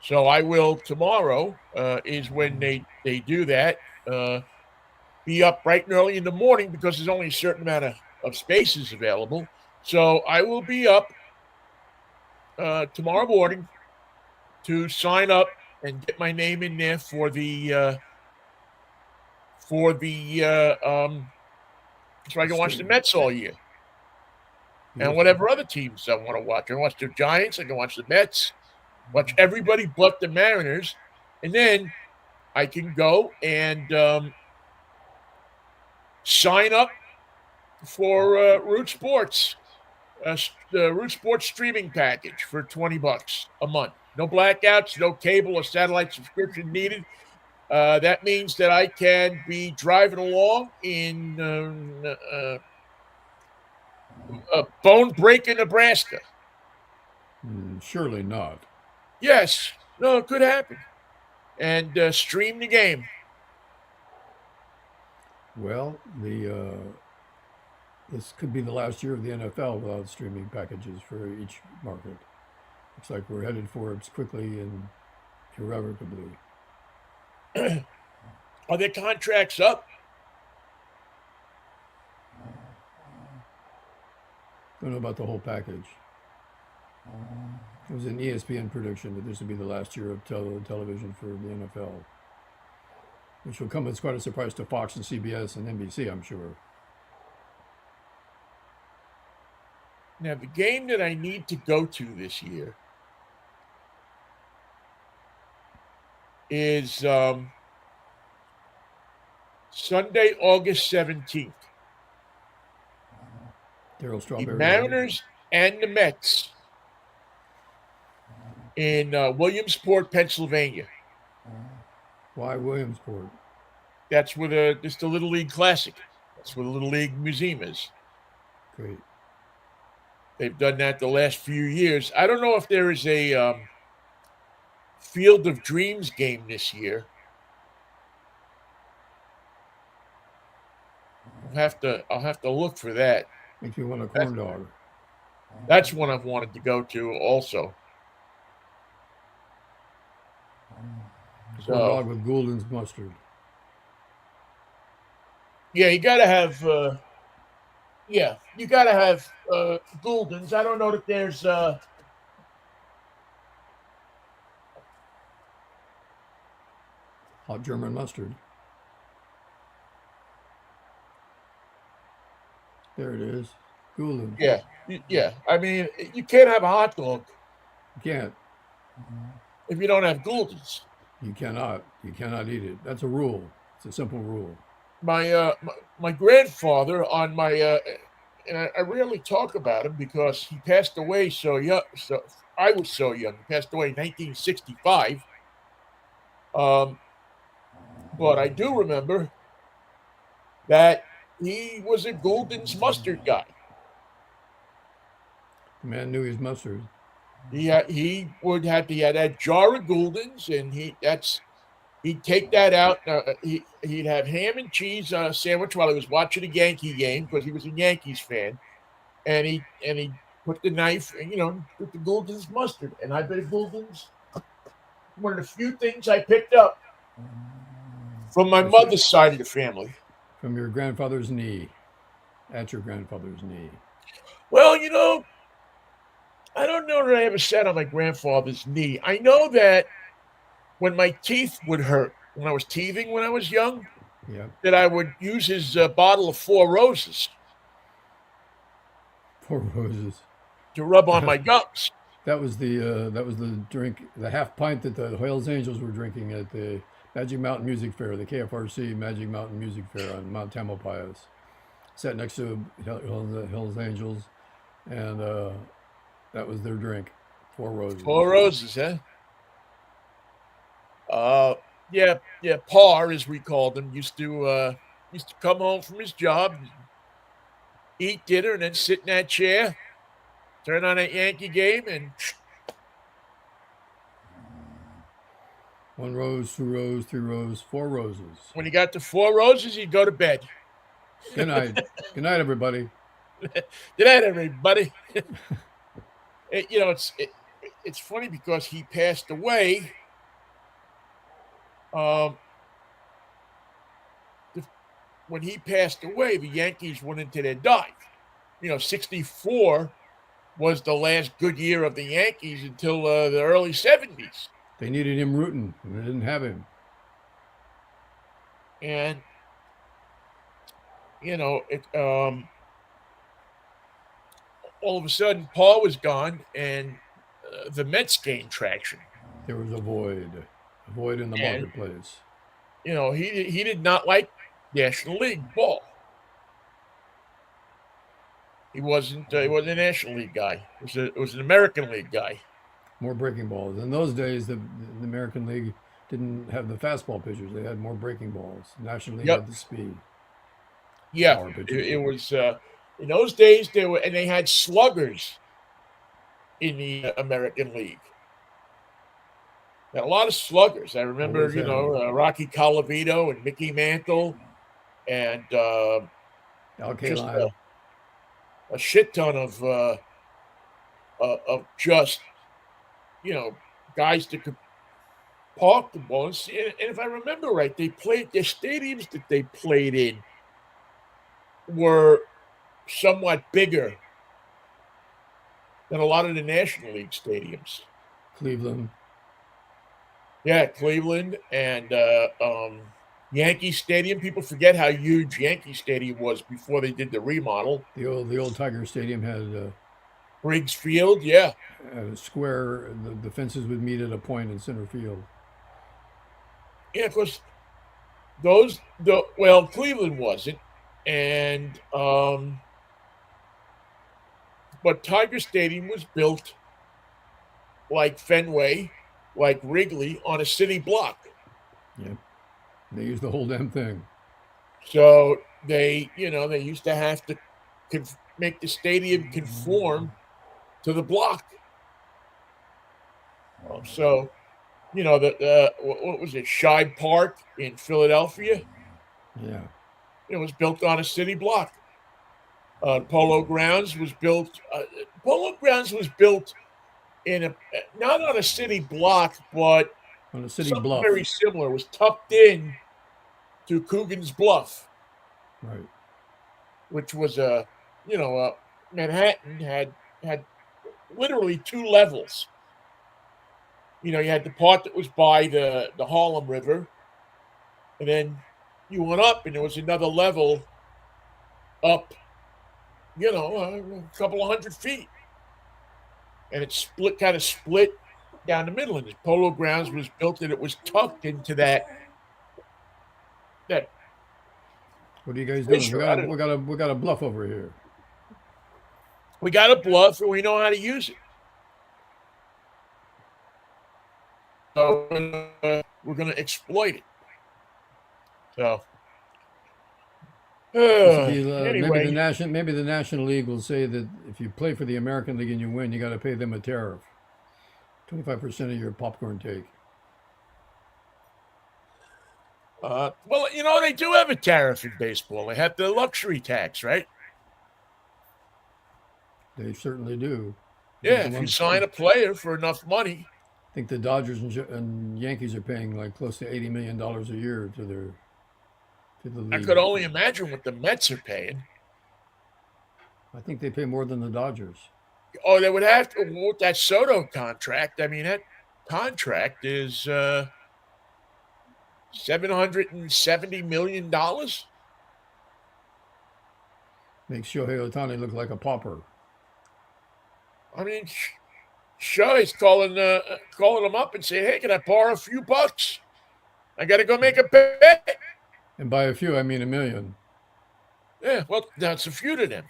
So I will tomorrow is when they do that. be up bright and early in the morning because there's only a certain amount of spaces available. So I will be up tomorrow morning to sign up and get my name in there for the so I can watch the Mets all year and Beautiful. whatever other teams I want to watch. I can watch the Giants. I can watch the Mets. Watch everybody but the Mariners, and then I can go and sign up for Root Sports, the Root Sports streaming package for $20 a month. No blackouts, no cable or satellite subscription needed. That means that I can be driving along in Bone Breaker, Nebraska. Surely not. Yes, no, it could happen. And stream the game. Well, the this could be the last year of the NFL without streaming packages for each market. Looks like we're headed for it quickly and irrevocably. Are their contracts up? Don't know about the whole package. It was an ESPN prediction that this would be the last year of television for the NFL, which will come as quite a surprise to Fox and CBS and NBC, I'm sure. Now, the game that I need to go to this year is Sunday, August 17th. Daryl The Strawberry. Mariners and the Mets in Williamsport, Pennsylvania. Why Williamsport? That's where it's the Little League Classic. That's where the Little League Museum is. Great. They've done that the last few years. I don't know if there is a Field of Dreams game this year. I'll have to look for that. Makes me want a corn dog. That's one I've wanted to go to also. Corn dog with Gould's mustard. Yeah, you gotta have you gotta have Gould's. I don't know that there's Hot German mustard. There it is. Gould's. yeah. I mean, you can't have a hot dog You can't. if you don't have Gould's. You cannot. You cannot eat it. That's a rule. It's a simple rule. My grandfather on my and I rarely talk about him because he passed away so young. So I was so young. He passed away in 1965. But I do remember that he was a Gould's mustard guy. The man knew his mustard. He had that jar of Gould's, and he'd take that out. He'd have ham and cheese sandwich while he was watching a Yankee game because he was a Yankees fan, and he put the knife and put the Gould's mustard. And I bet Gould's one of the few things I picked up from my mother's side of the family. From your grandfather's knee. At your grandfather's knee. Well, I don't know that I ever sat on my grandfather's knee. I know that when my teeth would hurt, when I was teething when I was young, that I would use his bottle of Four Roses. 4 Roses. To rub on my gums. That was the drink, the half pint that the Hells Angels were drinking at the Magic Mountain Music Fair, the KFRC Magic Mountain Music Fair on Mount Tamalpais. Sat next to Hells Angels, and that was their drink. 4 Roses. 4 Roses, huh? Yeah. Par, as we called him, used to come home from his job, eat dinner, and then sit in that chair, turn on that Yankee game, and 1 rose, 2 roses, 3 roses, 4 roses. When he got to 4 Roses, he'd go to bed. Good night. Good night, everybody. Good night, everybody. It's funny because he passed away when he passed away, the Yankees went into their dive. 64 was the last good year of the Yankees until the early 70s. They needed him rooting, and they didn't have him. And, it all of a sudden, Paul was gone, and the Mets gained traction. There was a void in the And, marketplace. he did not like National League ball. He wasn't a National League guy. It was an American League guy. More breaking balls. In those days, the American League didn't have the fastball pitchers. They had more breaking balls. National League Yep. had the speed. Yeah. Power pitchers. It was in those days they had sluggers in the American League. They had a lot of sluggers. I remember, Always had 'em. Rocky Colavito and Mickey Mantle, and Al just Kaline. a shit ton of just guys that could park the ball. And if I remember right, their stadiums that they played in were somewhat bigger than a lot of the National League stadiums. Cleveland. Yeah, Cleveland and Yankee Stadium. People forget how huge Yankee Stadium was before they did the remodel. The old Tiger Stadium had Briggs Field, yeah. a square. The fences would meet at a point in center field. Yeah, because Cleveland wasn't. And but Tiger Stadium was built like Fenway, like Wrigley, on a city block. Yeah. They used the whole damn thing. So they used to have to make the stadium conform to the block. So, what was it, Shibe Park in Philadelphia? Yeah. It was built on a city block. Polo Grounds was built. Polo Grounds was built not on a city block, but On a city something bluff. very similar. It was tucked in to Coogan's Bluff, Right. which was Manhattan had literally two levels. You had the part that was by the Harlem River, and then you went up, and there was another level up, a couple of 100 feet, and it kind of split down the middle. And the Polo Grounds was built, and it was tucked into that. What are you guys doing? Sure, We got a bluff over here. We got a bluff, and we know how to use it. So we're going to exploit it. So anyway, maybe the National League will say that if you play for the American League and you win, you got to pay them a tariff, 25% of your popcorn take. they do have a tariff in baseball. They have the luxury tax, right? They certainly do. Yeah, if you sign a player for enough money. I think the Dodgers and Yankees are paying like close to $80 million a year to the league. I could only imagine what the Mets are paying. I think they pay more than the Dodgers. Oh, they would have to with that Soto contract. I mean, that contract is $770 million. Makes Shohei Ohtani look like a pauper. I mean, Shohei's calling him up and saying, "Hey, can I borrow a few bucks? I got to go make a bet." And by a few, I mean $1 million. Yeah, well, that's a few to them.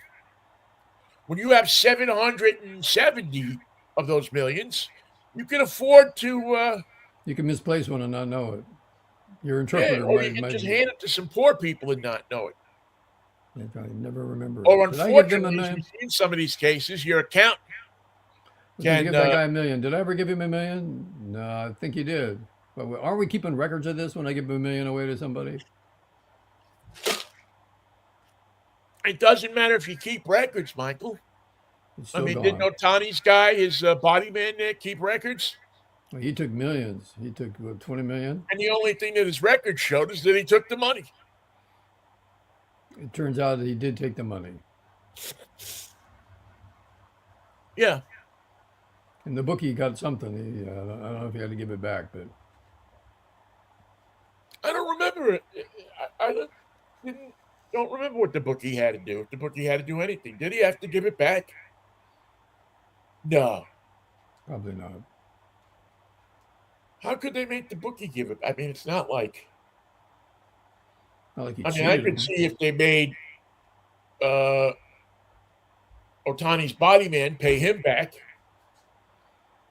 When you have 770 of those millions, you can afford to. You can misplace one and not know it. Your interpreter or you can just hand it to some poor people and not know it. I never remember. Or unfortunately, as we've seen some of these cases, your accountant can give that guy $1 million. Did I ever give him $1 million? No, I think you did. But aren't we keeping records of this when I give $1 million away to somebody? It doesn't matter if you keep records, Michael. I mean, gone. didn't Ohtani's guy, his body man there, keep records? Well, he took millions. He took, what, $20 million? And the only thing that his record showed is that he took the money. It turns out that he did take the money. Yeah, In the bookie, he got something. I don't know if he had to give it back, but I don't remember it. I didn't don't remember what the bookie had to do. If the bookie had to do anything, did he have to give it back? No. probably not. How could they make the bookie give it? I mean, it's not like. Not like he I mean, I cheated could him. see if they made uh, Otani's body man pay him back,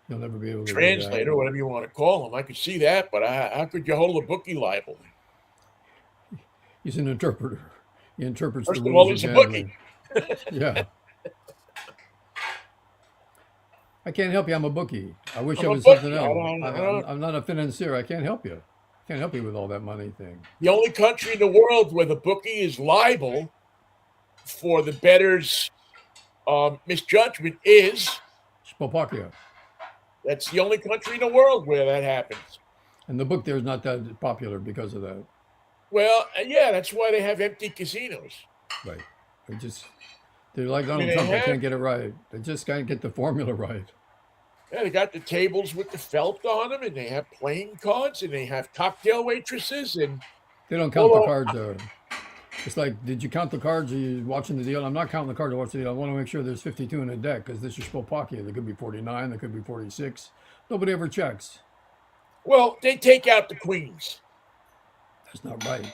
He'll never be able to do that. translator, whatever you want to call him. I could see that, but how could you hold a bookie liable? He's an interpreter. He interprets the First of all, rules of he's a bookie. gambling. Yeah. I can't help you. I'm a bookie. I wish I'm I a was something bookie. else. I don't, I'm not a financier. I can't help you. Can't help you with all that money thing. the only country in the world where the bookie is liable for the bettor's misjudgment is Slovakia. that's the only country in the world where that happens. And the book there is not that popular because of that. Well, yeah, that's why they have empty casinos. Right. They just, they're like I mean, Donald they Trump. They have, can't get it right. They just can't get the formula right. yeah, they got the tables with the felt on them, and they have playing cards, and they have cocktail waitresses, and They don't count the although cards. It's like, did you count the cards? Are you watching the deal? I'm not counting the cards to watch the deal. I want to make sure there's 52 in a deck because this is Slovakia. There could be 49. There could be 46. Nobody ever checks. well, they take out the queens. That's not right.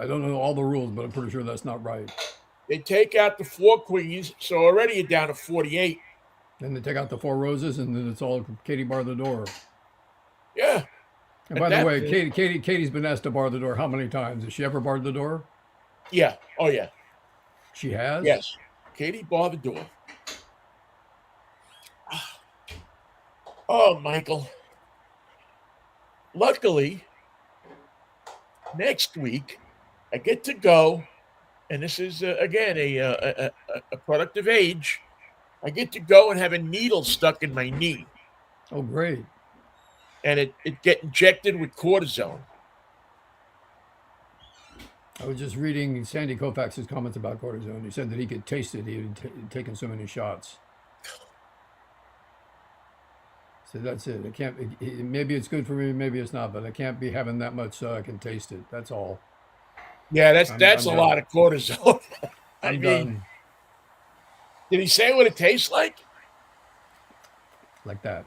I don't know all the rules, but I'm pretty sure that's not right. They take out the four queens, so already you're down to 48. Then they take out the four roses, and then it's all Katie bar the door. Yeah. And At by the that way, point, Katie's been asked to bar the door how many times? Has she ever barred the door? yeah. Oh, yeah. She has. Yes. Katie barred the door. Oh, Michael. Luckily, next week, I get to go, and this is, again, a product of age. I get to go and have a needle stuck in my knee, Oh, great. and it get injected with cortisone. I was just reading Sandy Koufax's comments about cortisone. He said that he could taste it. He had taken so many shots. So that's it. It can't. Maybe it's good for me. Maybe it's not. But I can't be having that much so I can taste it. That's all. Yeah, that's I'm a done. lot of cortisone. I I'm mean, done did he say what it tastes like? like that.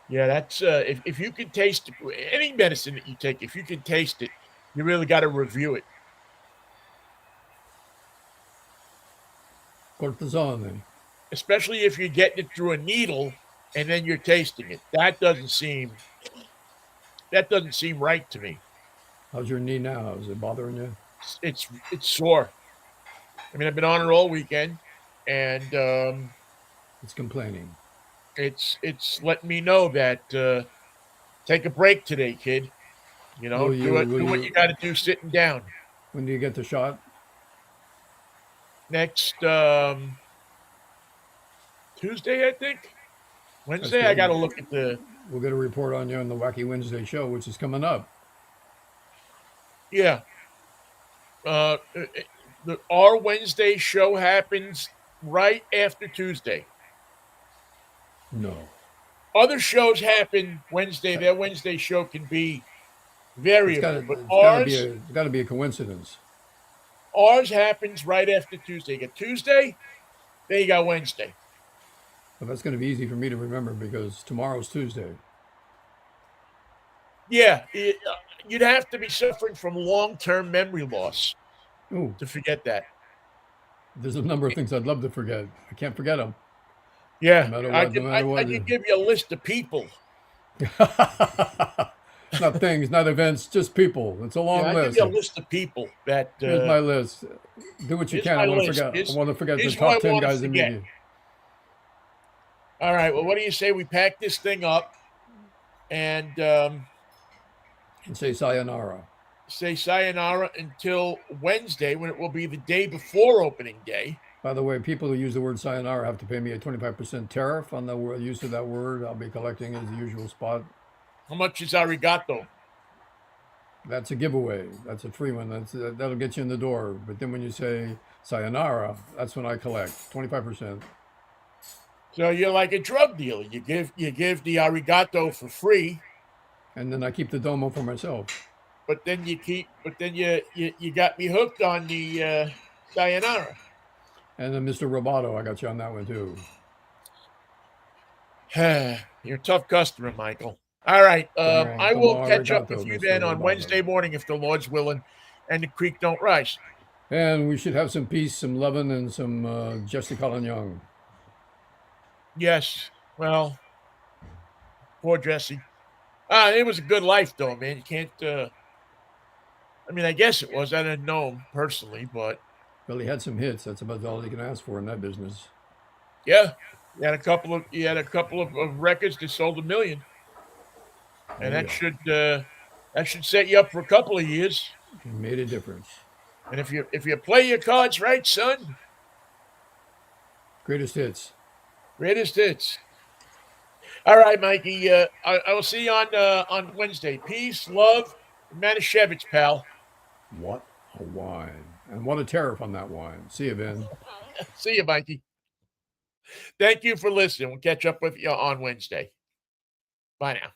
Yeah, that's if you can taste any medicine that you take, if you can taste it, you really got to review it. Cortisone. Especially if you're getting it through a needle and then you're tasting it. That doesn't seem right to me. How's your knee now? Is it bothering you? It's sore. I mean, I've been on it all weekend, and It's complaining. it's letting me know that take a break today, kid. You know, Will do you? it. Will Do what you? you got to do sitting down. When do you get the shot? Next Tuesday, I think. That's Wednesday, I got good. to look at the. We'll get a report on you on the Wacky Wednesday show, which is coming up. Yeah. Our Wednesday show happens right after Tuesday. No. Other shows happen Wednesday. Their Wednesday show can be It's variable, but got to be a coincidence. ours happens right after Tuesday. You got Tuesday, then you got Wednesday. But that's going to be easy for me to remember because tomorrow's Tuesday. Yeah, you'd have to be suffering from long-term memory loss Ooh, to forget that. there's a number of things I'd love to forget. I can't forget them. Yeah, No matter I what. No could, matter I what. could give you a list of people. Not things, not events, just people. It's a long Yeah, I give list. you a list of people that. Here's my list. Do what you Here's can. my I want to list. forget. I want to forget the Here's who I top 10 want to guys in forget. media. All right. Well, what do you say we pack this thing up and And say sayonara. say sayonara until Wednesday, when it will be the day before opening day? By the way, people who use the word sayonara have to pay me a 25% tariff on the use of that word. I'll be collecting as the usual spot. How much is arigato? That's a giveaway. That's a free one. That'll get you in the door. But then when you say sayonara, that's when I collect 25%. So you're like a drug dealer. You give the arigato for free, And then I keep the domo for myself. but then you got me hooked on the sayonara. And then Mr. Roboto, I got you on that one too. You're a tough customer, Michael. All right. I will Domo catch up arigato, with you Mr. then on Roboto. Wednesday morning if the Lord's willing and the creek don't rise. And we should have some peace, some loving, and some Jesse Colin Young. Yes. Well, poor Jesse. It was a good life, though, man. You can't. I mean, I guess it was. I didn't know him personally, but Well, he had some hits. That's about all he can ask for in that business. yeah, he had a couple of records that sold 1 million, and Oh, yeah. that should set you up for a couple of years. He made a difference. And if you play your cards right, son, Greatest hits. greatest hits. All right, Mikey. I will see you on Wednesday. Peace, love, and Manischewitz, pal. What a wine. And what a tariff on that wine. See you, Vin. See you, Mikey. Thank you for listening. We'll catch up with you on Wednesday. Bye now.